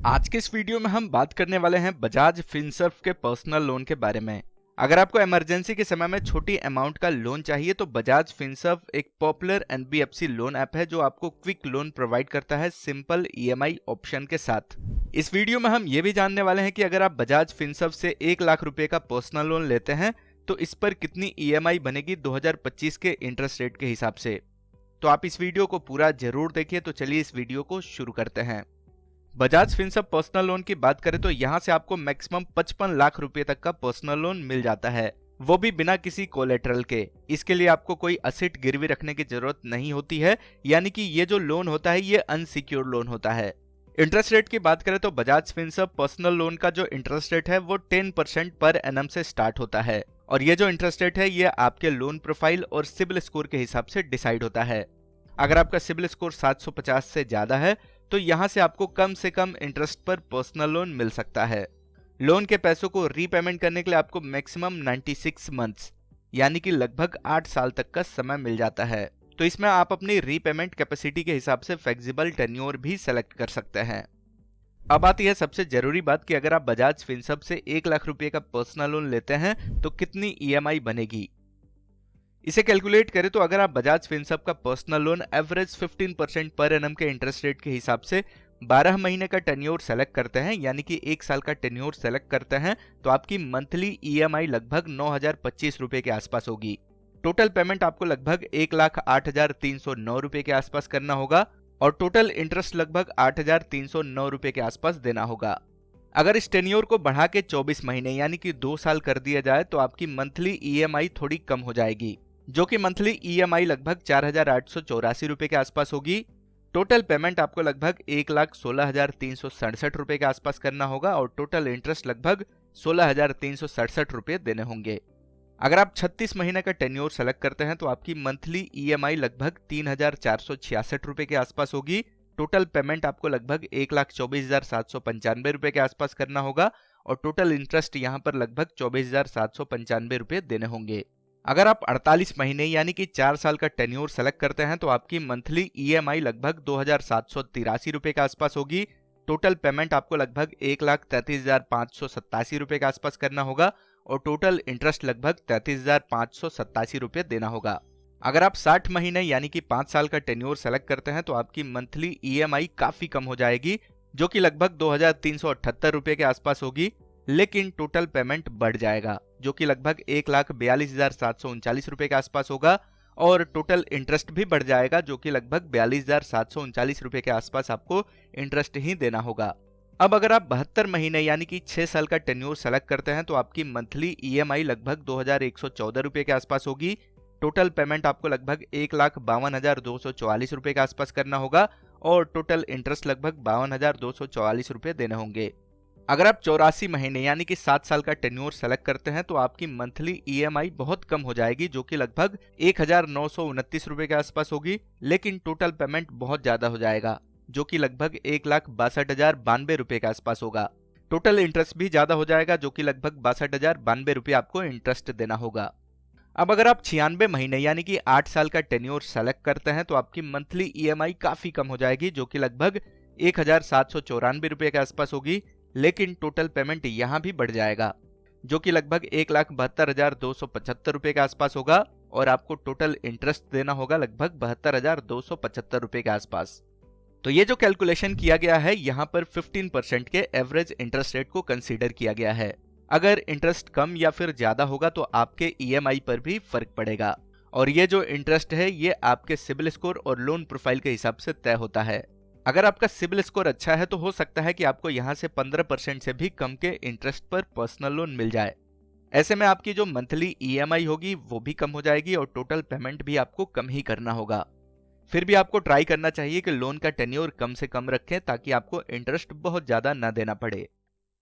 आज के इस वीडियो में हम बात करने वाले हैं बजाज फिनसर्व के पर्सनल लोन के बारे में। अगर आपको इमरजेंसी के समय में छोटी अमाउंट का लोन चाहिए तो बजाज फिनसर्व एक पॉपुलर एनबीएफसी लोन ऐप है जो आपको क्विक लोन प्रोवाइड करता है सिंपल ईएमआई ऑप्शन के साथ। इस वीडियो में हम ये भी जानने वाले हैं कि अगर आप बजाज फिनसर्व से 1 लाख रुपए का पर्सनल लोन लेते हैं तो इस पर कितनी ईएमआई बनेगी 2025 के इंटरेस्ट रेट के हिसाब से। तो आप इस वीडियो को पूरा जरूर देखिए। तो चलिए इस वीडियो को शुरू करते हैं। बजाज फिनसर्व पर्सनल लोन की बात करें तो यहाँ से आपको मैक्सिमम 55 लाख रुपए तक का पर्सनल लोन मिल जाता है, वो भी बिना किसी कोलेटरल के। इसके लिए आपको कोई असेट गिरवी रखने की जरूरत नहीं होती है, यानी कि ये जो लोन होता है ये अनसिक्योर्ड लोन होता है। इंटरेस्ट रेट की बात करें तो बजाज फिनसर्व पर्सनल लोन का जो इंटरेस्ट रेट है वो 10% पर एनम से स्टार्ट होता है, और ये जो इंटरेस्ट रेट है ये आपके लोन प्रोफाइल और सिबिल स्कोर के हिसाब से डिसाइड होता है। अगर आपका सिबिल स्कोर 750 से ज्यादा है तो यहाँ से आपको कम से कम इंटरेस्ट पर पर्सनल लोन मिल सकता है। लोन के पैसों को रीपेमेंट करने के लिए आपको मैक्सिमम 96 मंथ्स यानी कि लगभग 8 साल तक का समय मिल जाता है। तो इसमें आप अपनी रीपेमेंट कैपेसिटी के हिसाब से फ्लेक्सिबल टेन्योर भी सेलेक्ट कर सकते हैं। अब आती है सबसे जरूरी बात कि अगर आप बजाज फिनसर्व से 1 लाख रुपए का पर्सनल लोन लेते हैं तो कितनी ईएमआई बनेगी। इसे कैलकुलेट करें तो अगर आप बजाज फिनसर्व का personal loan average 15% per annum के इंटरेस्ट रेट के हिसाब से 12 महीने का टेन्योर सेलेक्ट करते हैं, यानी कि 1 साल का टेन्योर सेलेक्ट करते हैं, तो आपकी मंथली ईएमआई लगभग 9,025 रुपए के आसपास होगी। टोटल पेमेंट आपको लगभग 1,08,309 रुपए के आसपास करना होगा और टोटल इंटरेस्ट लगभग 8,309 रुपए के आसपास देना होगा। अगर इस टेन्योर को बढ़ा के 24 महीने यानी कि 2 साल कर दिया जाए तो आपकी मंथली ईएमआई थोड़ी कम हो जाएगी, जो कि मंथली ईएमआई लगभग 4,884 रुपए के आसपास होगी। टोटल पेमेंट आपको लगभग 1,16,367 रुपए के आसपास करना होगा और टोटल इंटरेस्ट लगभग 16,367 रुपए देने होंगे। अगर आप 36 महीने का टेन्योर सेलेक्ट करते हैं तो आपकी मंथली ईएमआई लगभग 3,466 रुपए के आसपास होगी। टोटल पेमेंट आपको लगभग 1,24,795 रुपए के आसपास करना होगा और टोटल इंटरेस्ट यहाँ पर लगभग 24,795 रुपए देने होंगे। अगर आप 48 महीने यानी कि 4 साल का टेन्योर सेलेक्ट करते हैं तो आपकी मंथली ईएमआई लगभग 2,783 रुपए के आसपास होगी। टोटल पेमेंट आपको लगभग 1,33,587 रुपए के आसपास करना होगा और टोटल इंटरेस्ट लगभग 33,587 रुपए देना होगा। अगर आप 60 महीने यानी कि 5 साल का टेन्योर सेलेक्ट करते हैं तो आपकी मंथली ईएमआई काफी कम हो जाएगी, जो कि लगभग 2,378 रुपए के आसपास होगी, लेकिन टोटल पेमेंट बढ़ जाएगा जो कि लगभग 1,42,739 रुपए के आसपास होगा और टोटल इंटरेस्ट भी बढ़ जाएगा जो कि लगभग 42,739 रुपए के आसपास आपको इंटरेस्ट ही देना होगा। अब अगर आप 72 महीने यानी कि 6 साल का टेन्योर सेलेक्ट करते हैं तो आपकी मंथली ईएमआई लगभग 2,114 रुपए के आसपास होगी। टोटल पेमेंट आपको लगभग 1,52,244 रुपए के आसपास करना होगा और टोटल इंटरेस्ट लगभग 52,244 रुपए देने होंगे। अगर आप 84 महीने यानी कि 7 साल का टेन्योर सेलेक्ट करते हैं तो आपकी मंथली ईएमआई बहुत कम हो जाएगी जो कि लगभग 1,929 रुपए के आसपास होगी, लेकिन टोटल पेमेंट बहुत ज्यादा हो जाएगा जो कि लगभग 1,62,092 रुपए के आसपास होगा। टोटल इंटरेस्ट भी ज्यादा हो जाएगा जो कि लगभग 62,092 रुपए आपको इंटरेस्ट देना होगा। अब अगर आप 96 महीने यानी कि 8 साल का टेन्योर सेलेक्ट करते हैं तो आपकी मंथली ईएमआई काफी कम हो जाएगी जो कि लगभग 1,794 रुपए के आसपास होगी, लेकिन टोटल पेमेंट यहाँ भी बढ़ जाएगा जो कि लगभग 1,72,275 रुपए के आसपास होगा और आपको टोटल इंटरेस्ट देना होगा लगभग 72,275 रुपए के आसपास। तो ये जो कैलकुलेशन किया गया है यहाँ पर 15% के एवरेज इंटरेस्ट रेट को कंसीडर किया गया है। अगर इंटरेस्ट कम या फिर ज्यादा होगा तो आपके ईएमआई पर भी फर्क पड़ेगा और ये जो इंटरेस्ट है ये आपके सिबिल स्कोर और लोन प्रोफाइल के हिसाब से तय होता है। अगर आपका सिबिल स्कोर अच्छा है तो हो सकता है कि आपको यहाँ से 15% से भी कम के इंटरेस्ट पर पर्सनल लोन मिल जाए। ऐसे में आपकी जो मंथली ईएमआई होगी वो भी कम हो जाएगी और टोटल पेमेंट भी आपको कम ही करना होगा। फिर भी आपको ट्राई करना चाहिए कि लोन का टेन्योर कम से कम रखें ताकि आपको इंटरेस्ट बहुत ज्यादा ना देना पड़े।